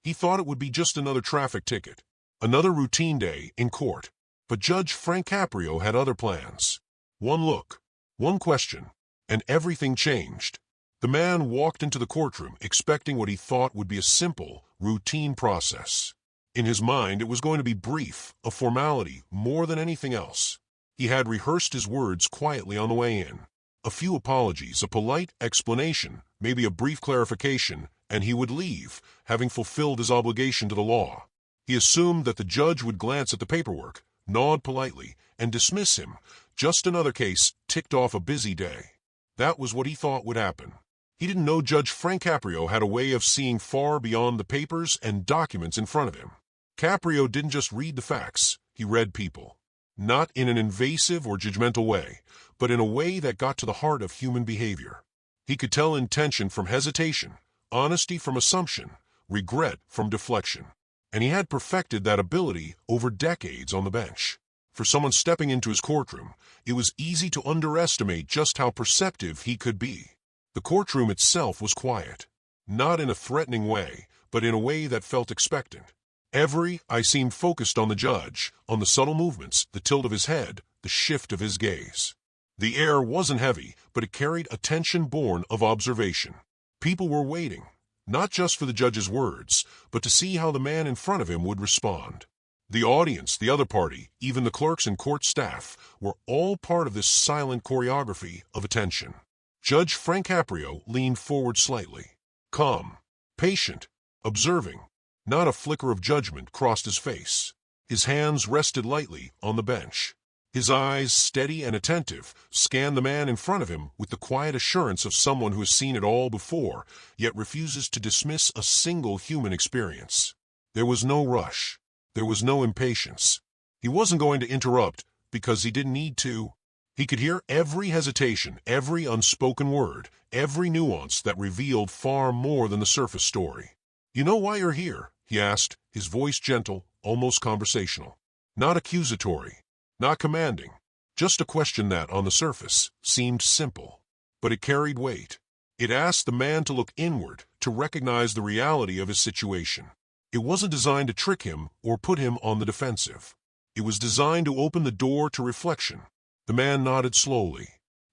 He thought it would be just another traffic ticket, another routine day in court. But Judge Frank Caprio had other plans. One look, one question, and everything changed. The man walked into the courtroom expecting what he thought would be a simple, routine process. In his mind, it was going to be brief, a formality, more than anything else. He had rehearsed his words quietly on the way in. A few apologies, a polite explanation, maybe a brief clarification, and he would leave, having fulfilled his obligation to the law. He assumed that the judge would glance at the paperwork, nod politely, and dismiss him. Just another case ticked off a busy day. That was what he thought would happen. He didn't know Judge Frank Caprio had a way of seeing far beyond the papers and documents in front of him. Caprio didn't just read the facts, he read people. Not in an invasive or judgmental way, but in a way that got to the heart of human behavior. He could tell intention from hesitation, honesty from assumption, regret from deflection. And he had perfected that ability over decades on the bench. For someone stepping into his courtroom, it was easy to underestimate just how perceptive he could be. The courtroom itself was quiet, not in a threatening way, but in a way that felt expectant. Every eye seemed focused on the judge, on the subtle movements, the tilt of his head, the shift of his gaze. The air wasn't heavy, but it carried a tension born of observation. People were waiting, not just for the judge's words, but to see how the man in front of him would respond. The audience, the other party, even the clerks and court staff, were all part of this silent choreography of attention. Judge Frank Caprio leaned forward slightly, calm, patient, observing. Not a flicker of judgment crossed his face. His hands rested lightly on the bench. His eyes, steady and attentive, scanned the man in front of him with the quiet assurance of someone who has seen it all before, yet refuses to dismiss a single human experience. There was no rush. There was no impatience. He wasn't going to interrupt because he didn't need to. He could hear every hesitation, every unspoken word, every nuance that revealed far more than the surface story. "You know why you're here?" he asked, his voice gentle, almost conversational. Not accusatory, not commanding, just a question that, on the surface, seemed simple. But it carried weight. It asked the man to look inward, to recognize the reality of his situation. It wasn't designed to trick him or put him on the defensive. It was designed to open the door to reflection. The man nodded slowly.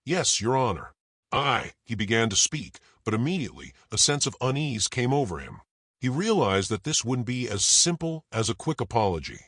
"Yes, Your Honor." He began to speak, but immediately a sense of unease came over him. He realized that this wouldn't be as simple as a quick apology.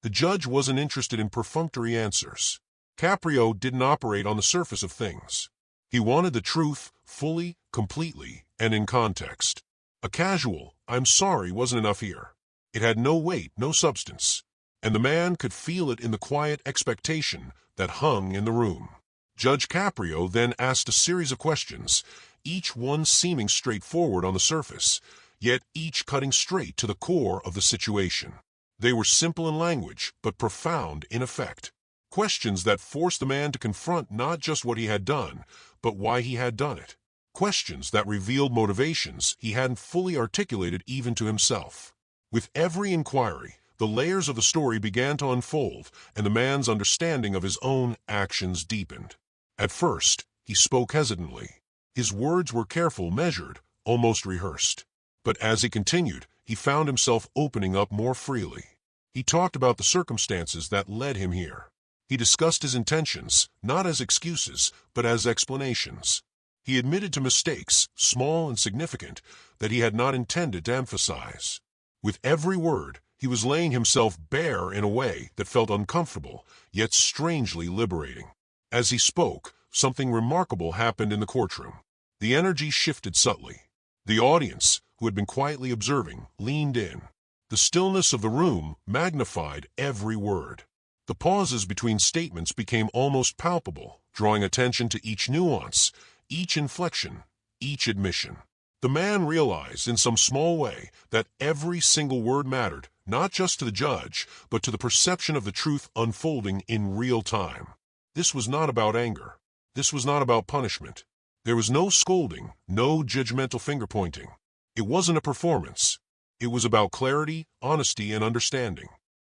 The judge wasn't interested in perfunctory answers. Caprio didn't operate on the surface of things. He wanted the truth fully, completely, and in context. A casual, "I'm sorry," wasn't enough here. It had no weight, no substance. And the man could feel it in the quiet expectation that hung in the room. Judge Caprio then asked a series of questions, each one seeming straightforward on the surface, yet each cutting straight to the core of the situation. They were simple in language, but profound in effect. Questions that forced the man to confront not just what he had done, but why he had done it. Questions that revealed motivations he hadn't fully articulated even to himself. With every inquiry, the layers of the story began to unfold, and the man's understanding of his own actions deepened. At first, he spoke hesitantly. His words were careful, measured, almost rehearsed. But as he continued, he found himself opening up more freely. He talked about the circumstances that led him here. He discussed his intentions, not as excuses, but as explanations. He admitted to mistakes, small and significant, that he had not intended to emphasize. With every word, he was laying himself bare in a way that felt uncomfortable, yet strangely liberating. As he spoke, something remarkable happened in the courtroom. The energy shifted subtly. The audience, who had been quietly observing, leaned in. The stillness of the room magnified every word. The pauses between statements became almost palpable, drawing attention to each nuance, each inflection, each admission. The man realized in some small way that every single word mattered, not just to the judge, but to the perception of the truth unfolding in real time. This was not about anger. This was not about punishment. There was no scolding, no judgmental finger-pointing. It wasn't a performance. It was about clarity, honesty, and understanding.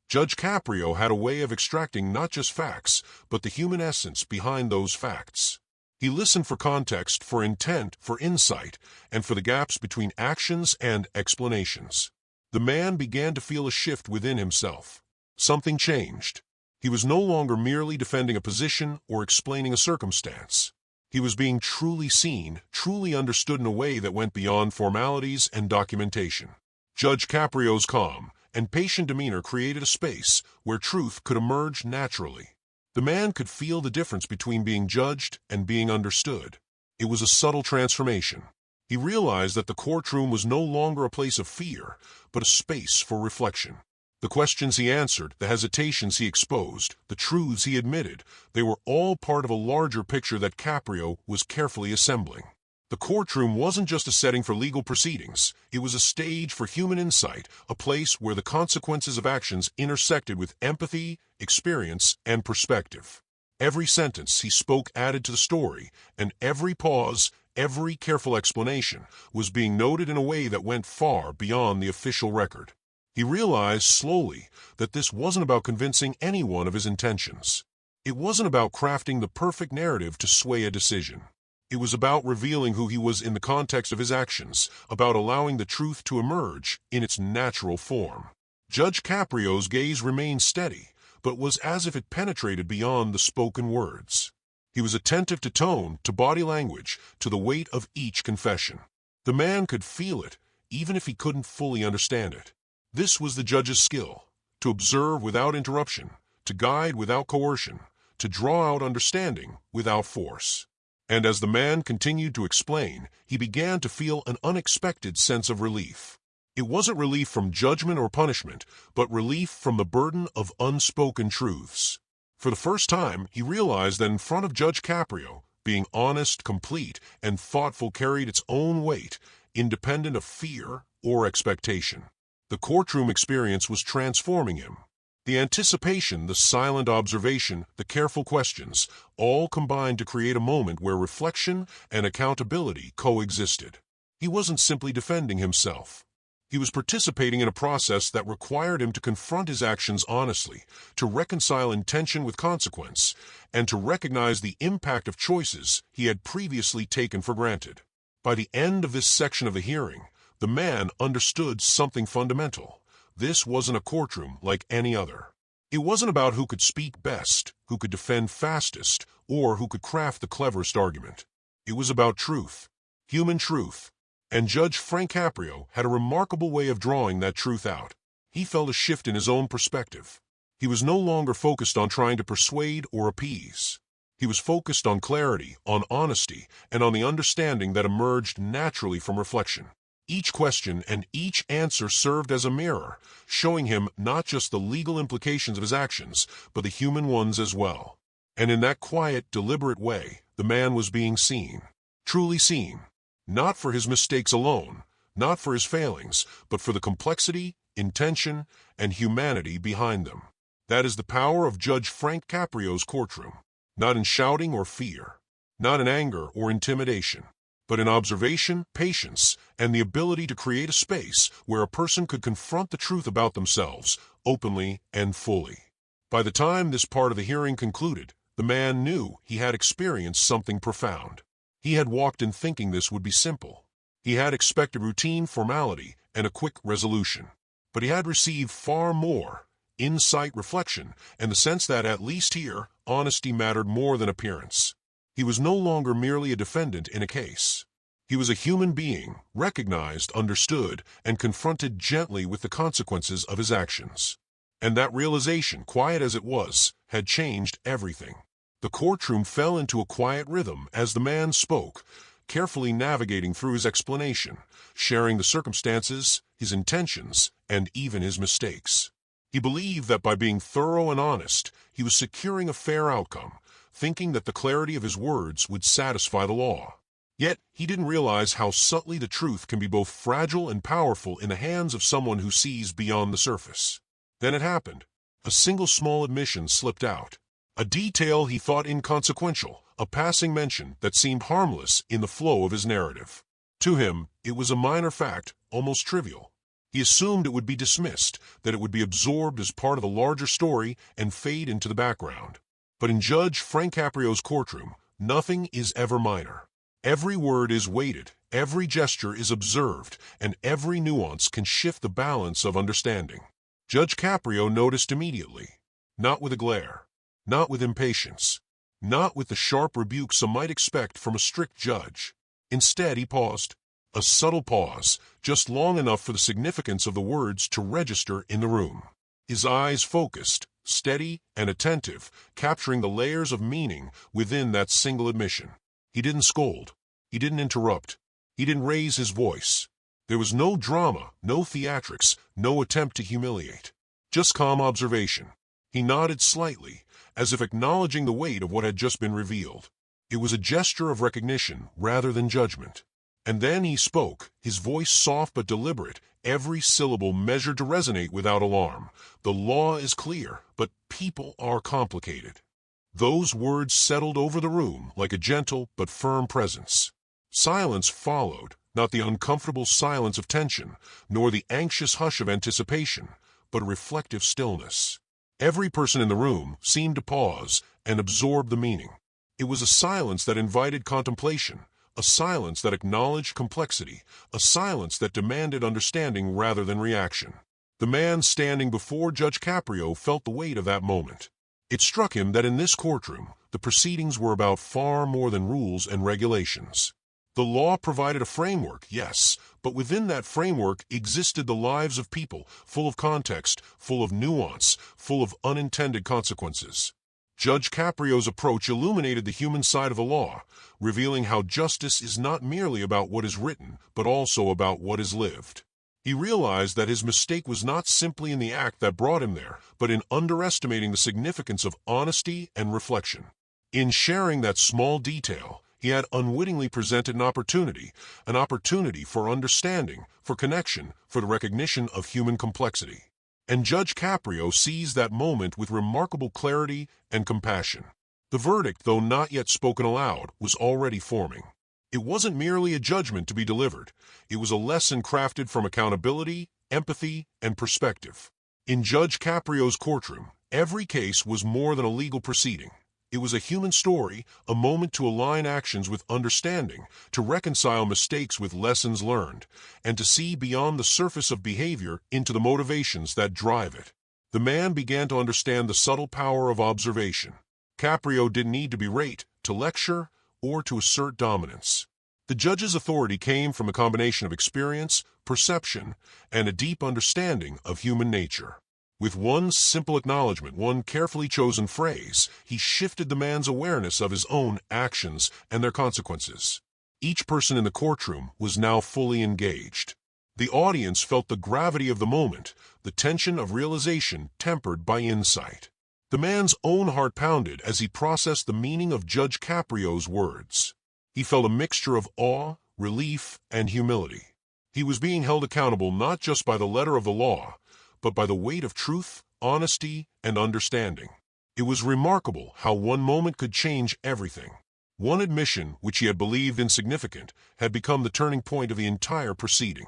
Judge Caprio had a way of extracting not just facts, but the human essence behind those facts. He listened for context, for intent, for insight, and for the gaps between actions and explanations. The man began to feel a shift within himself. Something changed. He was no longer merely defending a position or explaining a circumstance. He was being truly seen, truly understood in a way that went beyond formalities and documentation. Judge Caprio's calm and patient demeanor created a space where truth could emerge naturally. The man could feel the difference between being judged and being understood. It was a subtle transformation. He realized that the courtroom was no longer a place of fear, but a space for reflection. The questions he answered, the hesitations he exposed, the truths he admitted, they were all part of a larger picture that Caprio was carefully assembling. The courtroom wasn't just a setting for legal proceedings. It was a stage for human insight, a place where the consequences of actions intersected with empathy, experience, and perspective. Every sentence he spoke added to the story, and every pause, every careful explanation was being noted in a way that went far beyond the official record. He realized slowly that this wasn't about convincing anyone of his intentions. It wasn't about crafting the perfect narrative to sway a decision. It was about revealing who he was in the context of his actions, about allowing the truth to emerge in its natural form. Judge Caprio's gaze remained steady, but was as if it penetrated beyond the spoken words. He was attentive to tone, to body language, to the weight of each confession. The man could feel it, even if he couldn't fully understand it. This was the judge's skill, to observe without interruption, to guide without coercion, to draw out understanding without force. And as the man continued to explain, he began to feel an unexpected sense of relief. It wasn't relief from judgment or punishment, but relief from the burden of unspoken truths. For the first time, he realized that in front of Judge Caprio, being honest, complete, and thoughtful carried its own weight, independent of fear or expectation. The courtroom experience was transforming him. The anticipation, the silent observation, the careful questions, all combined to create a moment where reflection and accountability coexisted. He wasn't simply defending himself. He was participating in a process that required him to confront his actions honestly, to reconcile intention with consequence, and to recognize the impact of choices he had previously taken for granted. By the end of this section of the hearing, the man understood something fundamental. This wasn't a courtroom like any other. It wasn't about who could speak best, who could defend fastest, or who could craft the cleverest argument. It was about truth, human truth. And Judge Frank Caprio had a remarkable way of drawing that truth out. He felt a shift in his own perspective. He was no longer focused on trying to persuade or appease. He was focused on clarity, on honesty, and on the understanding that emerged naturally from reflection. Each question and each answer served as a mirror, showing him not just the legal implications of his actions, but the human ones as well. And in that quiet, deliberate way, the man was being seen, truly seen, not for his mistakes alone, not for his failings, but for the complexity, intention, and humanity behind them. That is the power of Judge Frank Caprio's courtroom, not in shouting or fear, not in anger or intimidation, but in observation, patience, and the ability to create a space where a person could confront the truth about themselves openly and fully. By the time this part of the hearing concluded, the man knew he had experienced something profound. He had walked in thinking this would be simple. He had expected routine formality and a quick resolution. But he had received far more: insight, reflection, and the sense that, at least here, honesty mattered more than appearance. He was no longer merely a defendant in a case. He was a human being, recognized, understood, and confronted gently with the consequences of his actions. And that realization, quiet as it was, had changed everything. The courtroom fell into a quiet rhythm as the man spoke, carefully navigating through his explanation, sharing the circumstances, his intentions, and even his mistakes. He believed that by being thorough and honest, he was securing a fair outcome, thinking that the clarity of his words would satisfy the law. Yet he didn't realize how subtly the truth can be both fragile and powerful in the hands of someone who sees beyond the surface. Then it happened. A single small admission slipped out. A detail he thought inconsequential, a passing mention that seemed harmless in the flow of his narrative. To him, it was a minor fact, almost trivial. He assumed it would be dismissed, that it would be absorbed as part of the larger story and fade into the background. But in Judge Frank Caprio's courtroom, nothing is ever minor. Every word is weighted, every gesture is observed, and every nuance can shift the balance of understanding. Judge Caprio noticed immediately, not with a glare, not with impatience, not with the sharp rebuke some might expect from a strict judge. Instead, he paused, a subtle pause, just long enough for the significance of the words to register in the room. His eyes focused, steady and attentive, capturing the layers of meaning within that single admission. He didn't scold. He didn't interrupt. He didn't raise his voice. There was no drama, no theatrics, no attempt to humiliate. Just calm observation. He nodded slightly, as if acknowledging the weight of what had just been revealed. It was a gesture of recognition rather than judgment. And then he spoke, his voice soft but deliberate, every syllable measured to resonate without alarm. The law is clear, but people are complicated. Those words settled over the room like a gentle but firm presence. Silence followed, not the uncomfortable silence of tension, nor the anxious hush of anticipation, but a reflective stillness. Every person in the room seemed to pause and absorb the meaning. It was a silence that invited contemplation, a silence that acknowledged complexity, a silence that demanded understanding rather than reaction. The man standing before Judge Caprio felt the weight of that moment. It struck him that in this courtroom, the proceedings were about far more than rules and regulations. The law provided a framework, yes, but within that framework existed the lives of people, full of context, full of nuance, full of unintended consequences. Judge Caprio's approach illuminated the human side of the law, revealing how justice is not merely about what is written, but also about what is lived. He realized that his mistake was not simply in the act that brought him there, but in underestimating the significance of honesty and reflection. In sharing that small detail, he had unwittingly presented an opportunity for understanding, for connection, for the recognition of human complexity. And Judge Caprio seized that moment with remarkable clarity and compassion. The verdict, though not yet spoken aloud, was already forming. It wasn't merely a judgment to be delivered. It was a lesson crafted from accountability, empathy, and perspective. In Judge Caprio's courtroom, every case was more than a legal proceeding. It was a human story, a moment to align actions with understanding, to reconcile mistakes with lessons learned, and to see beyond the surface of behavior into the motivations that drive it. The man began to understand the subtle power of observation. Caprio didn't need to berate, to lecture, or to assert dominance. The judge's authority came from a combination of experience, perception, and a deep understanding of human nature. With one simple acknowledgement, one carefully chosen phrase, he shifted the man's awareness of his own actions and their consequences. Each person in the courtroom was now fully engaged. The audience felt the gravity of the moment, the tension of realization tempered by insight. The man's own heart pounded as he processed the meaning of Judge Caprio's words. He felt a mixture of awe, relief, and humility. He was being held accountable not just by the letter of the law, but by the weight of truth, honesty, and understanding. It was remarkable how one moment could change everything. One admission, which he had believed insignificant, had become the turning point of the entire proceeding.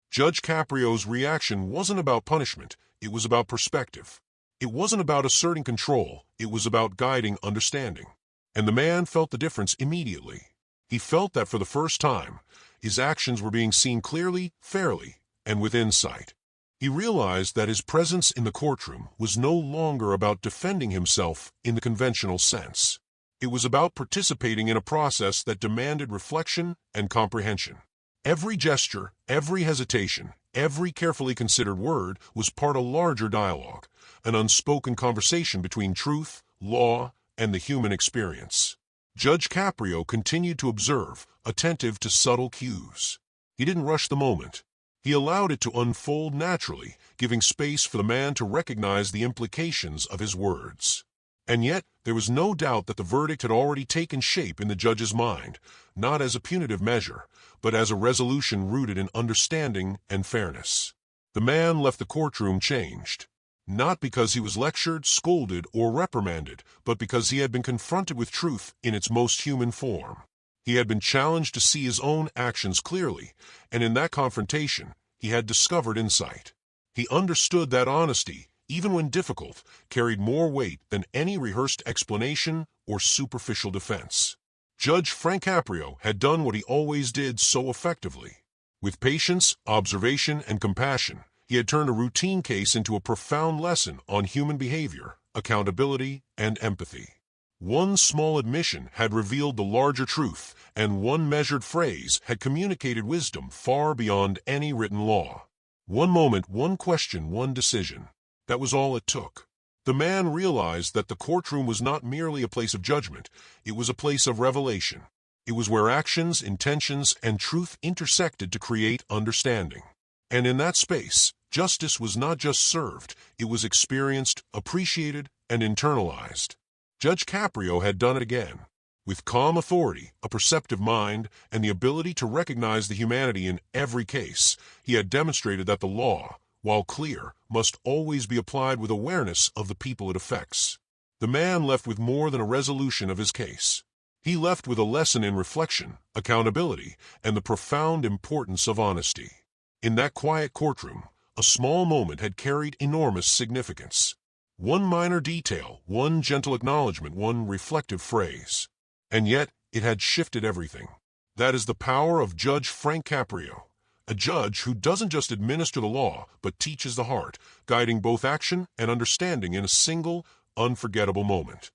Judge Caprio's reaction wasn't about punishment, it was about perspective. It wasn't about asserting control, it was about guiding understanding. And the man felt the difference immediately. He felt that for the first time, his actions were being seen clearly, fairly, and with insight. He realized that his presence in the courtroom was no longer about defending himself in the conventional sense. It was about participating in a process that demanded reflection and comprehension. Every gesture, every hesitation, every carefully considered word was part of a larger dialogue, an unspoken conversation between truth, law, and the human experience. Judge Caprio continued to observe, attentive to subtle cues. He didn't rush the moment. He allowed it to unfold naturally, giving space for the man to recognize the implications of his words. And yet, there was no doubt that the verdict had already taken shape in the judge's mind, not as a punitive measure, but as a resolution rooted in understanding and fairness. The man left the courtroom changed, not because he was lectured, scolded, or reprimanded, but because he had been confronted with truth in its most human form. He had been challenged to see his own actions clearly, and in that confrontation, he had discovered insight. He understood that honesty, even when difficult, carried more weight than any rehearsed explanation or superficial defense. Judge Frank Caprio had done what he always did so effectively. With patience, observation, and compassion, he had turned a routine case into a profound lesson on human behavior, accountability, and empathy. One small admission had revealed the larger truth, and one measured phrase had communicated wisdom far beyond any written law. One moment, one question, one decision. That was all it took. The man realized that the courtroom was not merely a place of judgment, it was a place of revelation. It was where actions, intentions, and truth intersected to create understanding. And in that space, justice was not just served, it was experienced, appreciated, and internalized. Judge Caprio had done it again. With calm authority, a perceptive mind, and the ability to recognize the humanity in every case, he had demonstrated that the law, while clear, must always be applied with awareness of the people it affects. The man left with more than a resolution of his case. He left with a lesson in reflection, accountability, and the profound importance of honesty. In that quiet courtroom, a small moment had carried enormous significance. One minor detail, one gentle acknowledgement, one reflective phrase. And yet, it had shifted everything. That is the power of Judge Frank Caprio, a judge who doesn't just administer the law, but teaches the heart, guiding both action and understanding in a single, unforgettable moment.